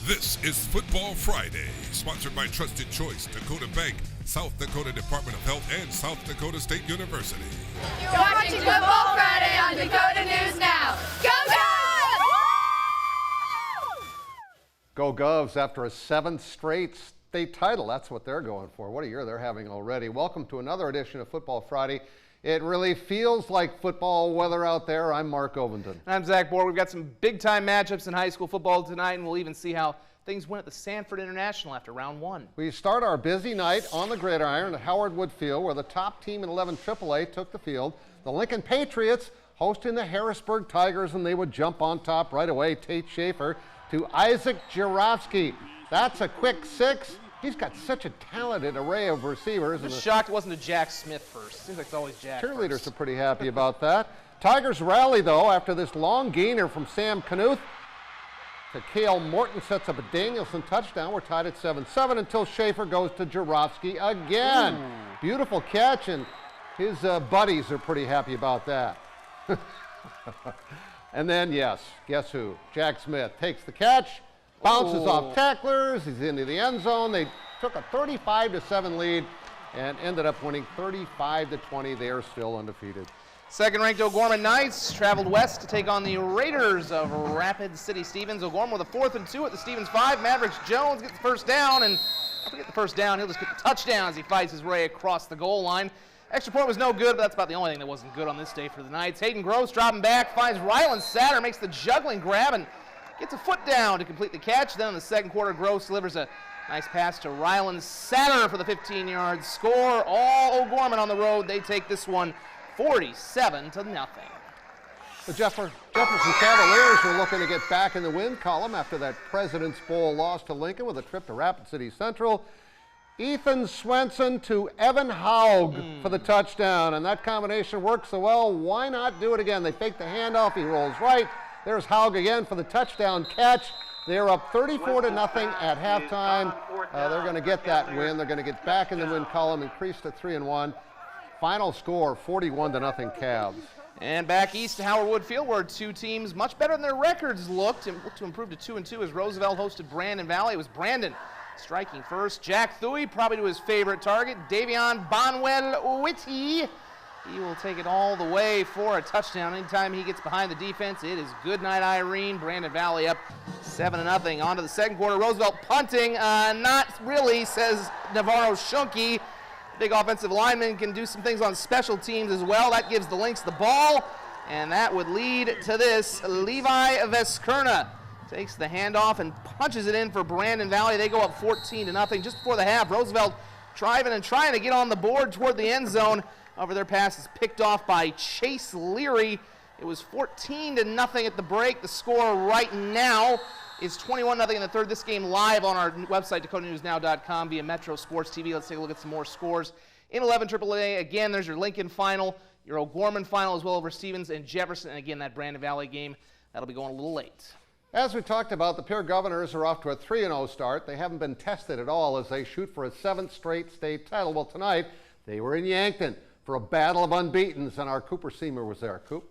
This is Football Friday, sponsored by Trusted Choice, Dakota Bank, South Dakota Department of Health, and South Dakota State University. You're watching Football Friday on Dakota News Now. Go Govs! Go Govs after a 7th straight state title. That's what they're going for. What a year they're having already. Welcome to another edition of Football Friday. It really feels like football weather out there. I'm Mark Ovenden. I'm Zach Bohr. We've got some big-time matchups in high school football tonight, and we'll even see how things went at the Sanford International after round 1. We start our busy night on the gridiron at Howard Wood Field, where the top team in 11 AAA took the field. The Lincoln Patriots hosting the Harrisburg Tigers, and they would jump on top right away. Tate Schaefer to Isaac Jarofsky. That's a quick 6. He's got such a talented array of receivers. I'm just shocked it wasn't a Jack Smith first. Seems like it's always Jack Cheerleaders first. are pretty happy about that. Tigers rally, though, after this long gainer from Sam Knuth. To Cale Morton sets up a Danielson touchdown. We're tied at 7-7 until Schaefer goes to Jarofsky again. Beautiful catch, and his buddies are pretty happy about that. And then, yes, guess who? Jack Smith takes the catch. Bounces off tacklers, he's into the end zone. They took a 35-7 lead and ended up winning 35-20. They are still undefeated. Second-ranked O'Gorman Knights traveled west to take on the Raiders of Rapid City Stevens. O'Gorman with a 4th and 2 at the Stevens 5. Mavericks Jones gets the first down, and don't forget the first down, he'll just get the touchdown as he fights his way across the goal line. Extra point was no good, but that's about the only thing that wasn't good on this day for the Knights. Hayden Gross dropping back, finds Rylan Satter, makes the juggling grab, and gets a foot down to complete the catch. Then in the second quarter, Gross delivers a nice pass to Rylan Satter for the 15-yard score. All O'Gorman on the road. They take this one 47-0. The Jefferson Cavaliers are looking to get back in the win column after that President's Bowl loss to Lincoln with a trip to Rapid City Central. Ethan Swenson to Evan Haug for the touchdown, and that combination worked so well. Why not do it again? They fake the handoff. He rolls right. There's Haug again for the touchdown catch. They're up 34-0 at halftime. They're going to get that win. They're going to get back in the win column, increase to 3-1. Final score, 41-0 Cavs. And back east to Howard Wood Field, where two teams much better than their records looked and looked to improve to 2-2 as Roosevelt hosted Brandon Valley. It was Brandon striking first. Jack Thuy, probably to his favorite target, Davion Bonwell-Whitty. He will take it all the way for a touchdown. Anytime he gets behind the defense, it is good night, Irene. Brandon Valley up 7-0. On to the second quarter. Roosevelt punting. Not really, says Navarro Shunke. Big offensive lineman can do some things on special teams as well. That gives the Lynx the ball, and that would lead to this. Levi Veskerna takes the handoff and punches it in for Brandon Valley. They go up 14-0 just before the half. Roosevelt driving and trying to get on the board toward the end zone. Over their pass is picked off by Chase Leary. It was 14-0 at the break. The score right now is 21-0 in the third. This game live on our website, dakotanewsnow.com, via Metro Sports TV. Let's take a look at some more scores. In 11 AAA, again, there's your Lincoln final, your O'Gorman final as well over Stevens and Jefferson. And again, that Brandon Valley game, that'll be going a little late. As we talked about, the Pierre Governors are off to a 3-0 start. They haven't been tested at all as they shoot for a 7th straight state title. Well, tonight, they were in Yankton for a battle of unbeatens, and our Cooper Seamer was there. Coop?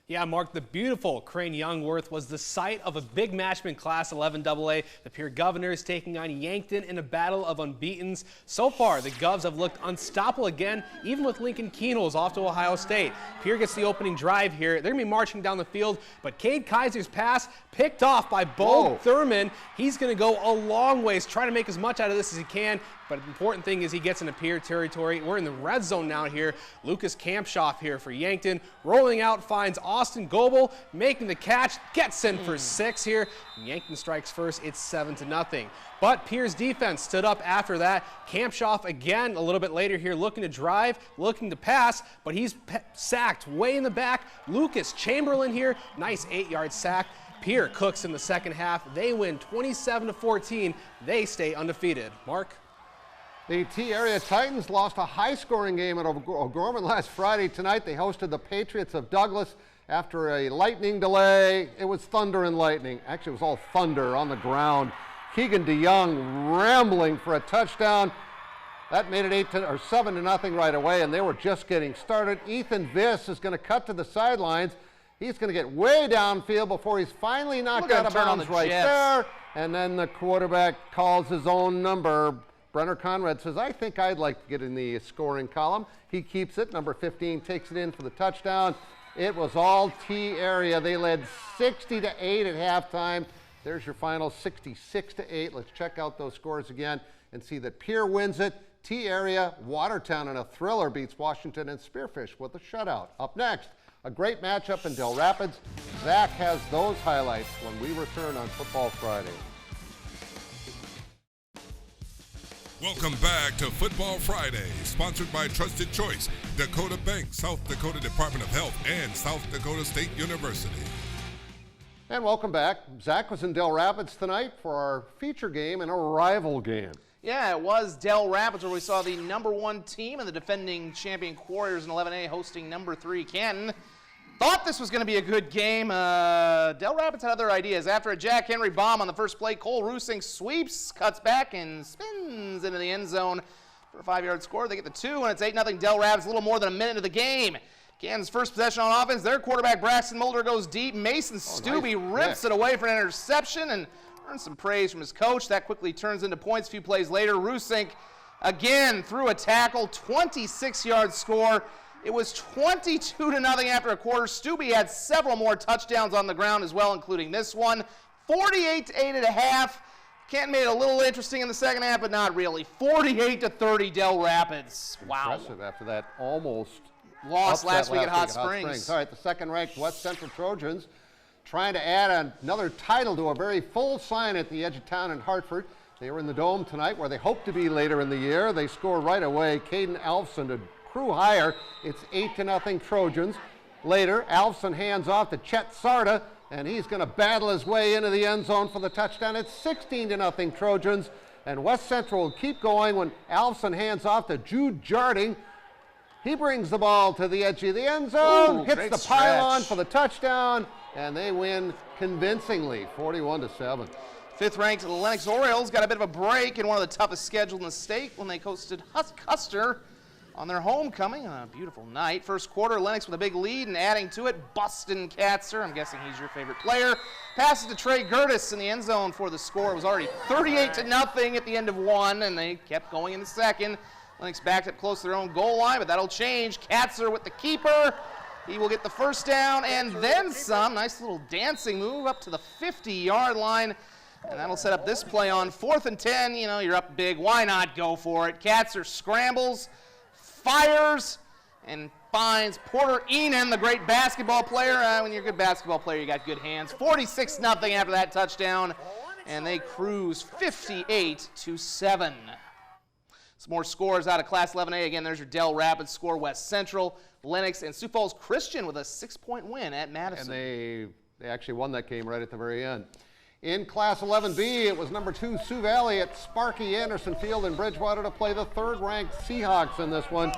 Yeah, Mark, the beautiful Crane Youngworth was the site of a big matchup in Class 11 AA. The Pierre Governors taking on Yankton in a battle of unbeatens. So far, the Govs have looked unstoppable again, even with Lincoln Keenholz off to Ohio State. Pierre gets the opening drive here. They're going to be marching down the field, but Cade Kaiser's pass picked off by Bo Thurman. He's going to go a long ways, trying to make as much out of this as he can. But the important thing is he gets into Pierre territory. We're in the red zone now here. Lucas Kampshoff here for Yankton. Rolling out, finds Austin Goebel, making the catch, gets in for 6 here. Yankton strikes first. It's 7-0. But Pierre's defense stood up after that. Kampshoff again a little bit later here looking to drive, looking to pass, but he's sacked way in the back. Lucas Chamberlain here, nice 8-yard sack. Pierre cooks in the second half. They win 27-14. They stay undefeated. Mark? The T-Area Titans lost a high-scoring game at O'Gorman last Friday. Tonight they hosted the Patriots of Douglas after a lightning delay. It was thunder and lightning. Actually, it was all thunder on the ground. Keegan DeYoung rambling for a touchdown. That made it 7-0 right away, and they were just getting started. Ethan Viss is going to cut to the sidelines He's going to get way downfield before he's finally knocked out of bounds right there. And then the quarterback calls his own number. Brenner Conrad says, I think I'd like to get in the scoring column. He keeps it. Number 15 takes it in for the touchdown. It was all T area. They led 60-8 at halftime. There's your final 66-8. Let's check out those scores again and see that Pierre wins it. T area, Watertown in a thriller beats Washington, and Spearfish with a shutout. Up next, a great matchup in Dell Rapids. Zach has those highlights when we return on Football Friday. Welcome back to Football Friday, sponsored by Trusted Choice, Dakota Bank, South Dakota Department of Health, and South Dakota State University. And welcome back. Zach was in Dell Rapids tonight for our feature game and a rival game. Yeah, it was Dell Rapids where we saw the #1 team and the defending champion Warriors in 11A hosting #3 Canton. Thought this was going to be a good game. Dell Rapids had other ideas. After a Jack Henry bomb on the first play, Cole Rusink sweeps, cuts back, and spins into the end zone for a 5-yard score. They get the 2, and it's 8-0 Dell Rapids, a little more than a minute of the game. Canton's first possession on offense, their quarterback Braxton Mulder goes deep. Mason Stubbe rips it away for an interception and earns some praise from his coach. That quickly turns into points a few plays later. Rusink again threw a tackle, 26-yard score. It was 22-0 after a quarter. Stubbe had several more touchdowns on the ground as well, including this one. 48-8 at a half. Canton made it a little interesting in the second half, but not really. 48-30 Dell Rapids. Wow. Impressive after that almost lost last week at Hot Springs. All right, the second-ranked West Central Trojans trying to add another title to a very full sign at the edge of town in Hartford. They were in the Dome tonight where they hope to be later in the year. They score right away. Caden Alfson to crew higher. It's 8-0 Trojans. Later, Alfson hands off to Chet Sarda, and he's going to battle his way into the end zone for the touchdown. It's 16-0 Trojans, and West Central will keep going when Alfson hands off to Jude Jarding. He brings the ball to the edge of the end zone, hits the pylon for the touchdown, and they win convincingly, 41-7. Fifth-ranked Lennox Orioles got a bit of a break in one of the toughest schedules in the state when they hosted Custer on their homecoming on a beautiful night. First quarter, Lennox with a big lead, and adding to it, Buston Katzer, I'm guessing he's your favorite player, passes to Trey Gertis in the end zone for the score. It was already 38-0 at the end of one, and they kept going in the second. Lennox backed up close to their own goal line, but that'll change. Katzer with the keeper. He will get the first down and then some. Nice little dancing move up to the 50-yard line. And that'll set up this play on 4th and 10. You know, you're up big. Why not go for it? Katzer scrambles, fires, and finds Porter Enan, the great basketball player. When you're a good basketball player, you got good hands. 46-0 after that touchdown. And they cruise 58-7. Some more scores out of Class 11A. Again, there's your Dell Rapids score. West Central, Lennox, and Sioux Falls Christian with a 6-point win at Madison. And they actually won that game right at the very end. In Class 11B, it was #2 Sioux Valley at Sparky Anderson Field in Bridgewater to play the third-ranked Seahawks in this one.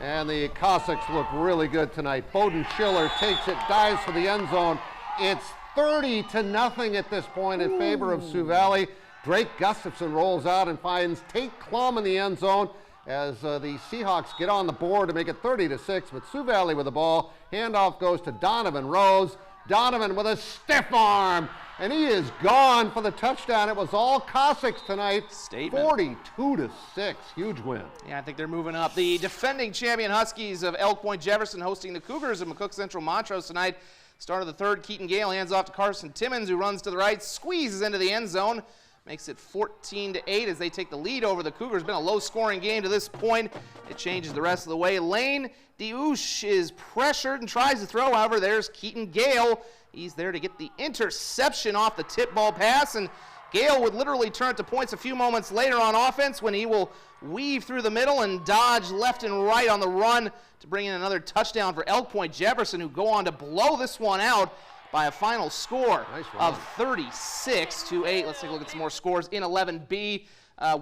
And the Cossacks look really good tonight. Bowden Schiller takes it, dives for the end zone. It's 30-0 at this point in favor of Sioux Valley. Drake Gustafson rolls out and finds Tate Klum in the end zone as the Seahawks get on the board to make it 30-6, but Sioux Valley with the ball. Handoff goes to Donovan Rose. Donovan with a stiff arm, and he is gone for the touchdown. It was all Cossacks tonight. 42-6, huge win. Yeah, I think they're moving up. The defending champion Huskies of Elk Point-Jefferson hosting the Cougars of McCook Central Montrose tonight. Start of the third, Keaton Gale hands off to Carson Timmons, who runs to the right, squeezes into the end zone. Makes it 14-8 as they take the lead over the Cougars. Been a low-scoring game to this point. It changes the rest of the way. Lane Diouche is pressured and tries to throw. However, there's Keaton Gale. He's there to get the interception off the tip ball pass, and Gale would literally turn it to points a few moments later on offense when he will weave through the middle and dodge left and right on the run to bring in another touchdown for Elk Point-Jefferson, who go on to blow this one out by a final score of 36-8. Let's take a look at some more scores in 11B.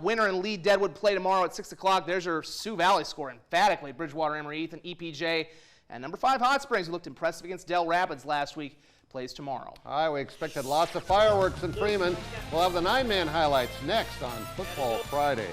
Winter and Lee Deadwood play tomorrow at 6 o'clock. There's your Sioux Valley score emphatically. Bridgewater, Emery-Ethan, EPJ, and #5 Hot Springs, who looked impressive against Dell Rapids last week, plays tomorrow. All right, we expected lots of fireworks in Freeman. We'll have the 9-man highlights next on Football Friday.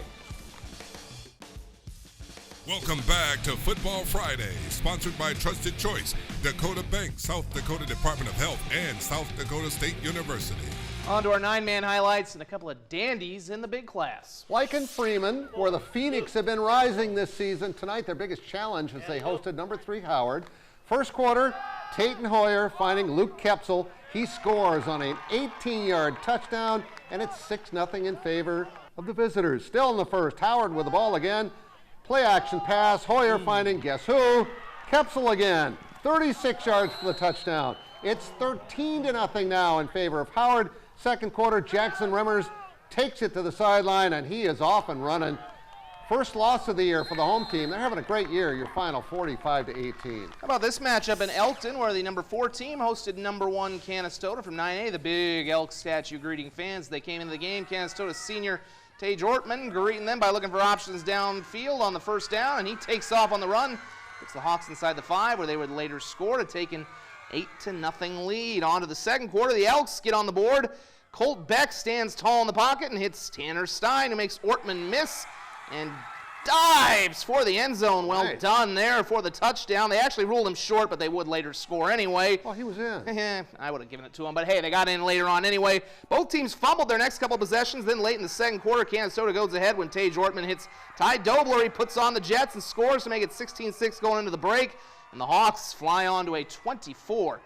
Welcome back to Football Friday, sponsored by Trusted Choice, Dakota Bank, South Dakota Department of Health, and South Dakota State University. On to our 9-man highlights and a couple of dandies in the big class. Like in Freeman, where the Phoenix have been rising this season, tonight their biggest challenge as they hosted number 3 Howard. First quarter, Tate Hoyer finding Luke Kepsel. He scores on an 18-yard touchdown, and it's 6-0 in favor of the visitors. Still in the first, Howard with the ball again. Play action pass, Hoyer finding guess who? Kepsel again, 36 yards for the touchdown. It's 13-0 now in favor of Howard. Second quarter, Jackson Remmers takes it to the sideline, and he is off and running. First loss of the year for the home team. They're having a great year. Your final 45-18. How about this matchup in Elkton, where the number 4 team hosted number 1 Canistota from 9A. The big Elk statue greeting fans. They came into the game. Canistota's senior Tage Ortman greeting them by looking for options downfield on the first down, and he takes off on the run. Puts the Hawks inside the 5, where they would later score to take an 8-0 lead. On to the second quarter, the Elks get on the board. Colt Beck stands tall in the pocket and hits Tanner Stein, who makes Ortman miss and dives for the end zone. Well Nice. done there for the touchdown. They actually ruled him short, but they would later score anyway. Oh, he was in. I would have given it to him, but hey, they got in later on anyway. Both teams fumbled their next couple of possessions. Then late in the second quarter, Canistota goes ahead when Tage Ortman hits Ty Dobler. He puts on the Jets and scores to make it 16-6 going into the break. And the Hawks fly on to a 24-12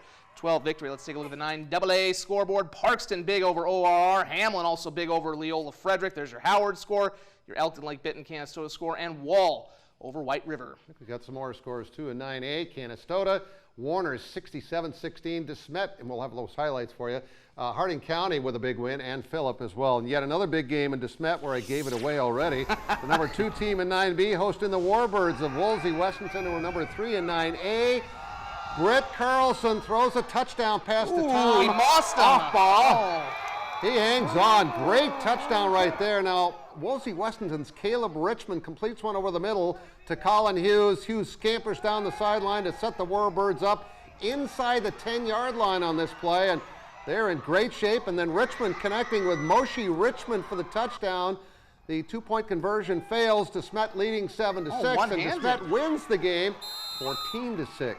victory. Let's take a look at the 9AA scoreboard. Parkston big over ORR. Hamlin also big over Leola Frederick. There's your Howard score, your Elkton-Lake Benton Canistota score, and Wall over White River. I think we got some more scores too in 9A. Canistota, Warner's 67-16. DeSmet, and we'll have those highlights for you. Harding County with a big win, and Phillip as well. And yet another big game in DeSmet where I gave it away already. The number 2 team in 9B hosting the Warbirds of Wolsey-Wessington, who are number 3 in 9A. Britt Carlson throws a touchdown pass to Tom. He mossed him. Off ball. Oh. He hangs on. Great touchdown right there. Now, Wolsey-Wessington's Caleb Richmond completes one over the middle to Colin Hughes. Hughes scampers down the sideline to set the Warbirds up inside the 10-yard line on this play, and they're in great shape. And then Richmond connecting with Moshe Richmond for the touchdown. The 2-point conversion fails. DeSmet leading 7-6, and DeSmet wins the game 14-6.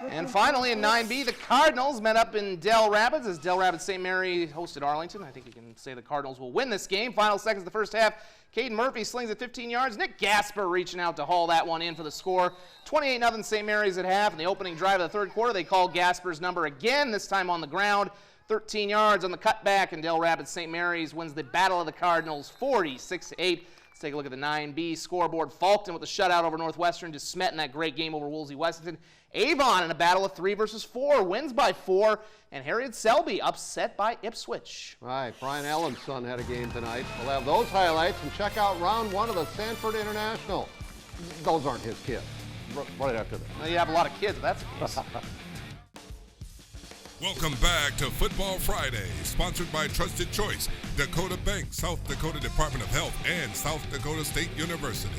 And finally in 9B, the Cardinals met up in Dell Rapids as Dell Rapids St. Mary hosted Arlington. I think you can say the Cardinals will win this game. Final seconds of the first half, Caden Murphy slings it 15 yards. Nick Gasper reaching out to haul that one in for the score. 28-0 St. Mary's at half. In the opening drive of the third quarter, they call Gasper's number again, this time on the ground. 13 yards on the cutback, and Dell Rapids St. Mary's wins the Battle of the Cardinals 46-8. Let's take a look at the 9B scoreboard. Falkton with a shutout over Northwestern. DeSmet in that great game over Wolsey-Wessington. Avon in a battle of 3 versus 4, wins by 4, and Harriet Selby upset by Ipswich. Right, Brian Allen's son had a game tonight. We'll have those highlights and check out round 1 of the Sanford International. Those aren't his kids. Right after that. Well, you have a lot of kids, if that's the case. Welcome back to Football Friday, sponsored by Trusted Choice, Dakota Bank, South Dakota Department of Health, and South Dakota State University.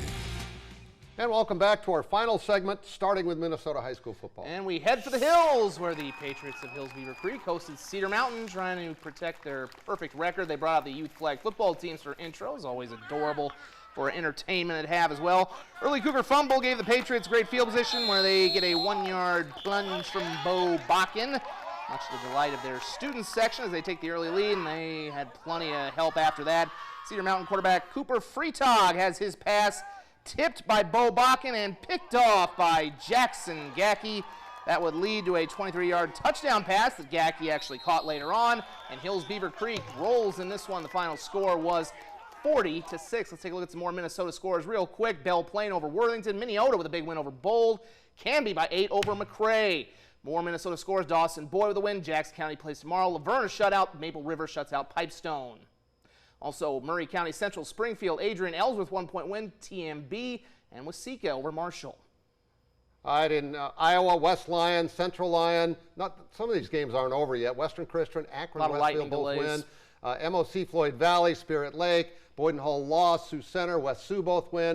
And welcome back to our final segment, starting with Minnesota high school football. And we head for the hills, where the Patriots of Hills-Beaver Creek hosted Cedar Mountain, trying to protect their perfect record. They brought out the youth flag football teams for intros, always adorable for entertainment at half as well. Early Cougar fumble gave the Patriots great field position, where they get a 1-yard plunge from Bo Bakken, much to the delight of their student section as they take the early lead, and they had plenty of help after that. Cedar Mountain quarterback Cooper Freetog has his pass tipped by Bo Bakken and picked off by Jackson Gackey. That would lead to a 23-yard touchdown pass that Gackey actually caught later on, and Hills-Beaver Creek rolls in this one. The final score was 40-6. Let's take a look at some more Minnesota scores real quick. Belle Plaine over Worthington. Minneota with a big win over Bold. Canby by 8 over McRae. More Minnesota scores. Dawson Boy with a win. Jackson County plays tomorrow. Laverne a shutout. Maple River shuts out Pipestone. Also, Murray County Central Springfield, Adrian Ellsworth 1-point win, TMB, and Waseca over Marshall. All right, in Iowa, West Lyon, Central Lyon. Some of these games aren't over yet. Western Christian, Akron, Westfield both win. MOC Floyd Valley, Spirit Lake, Boyden Hall Law, Sioux Center, West Sioux both win.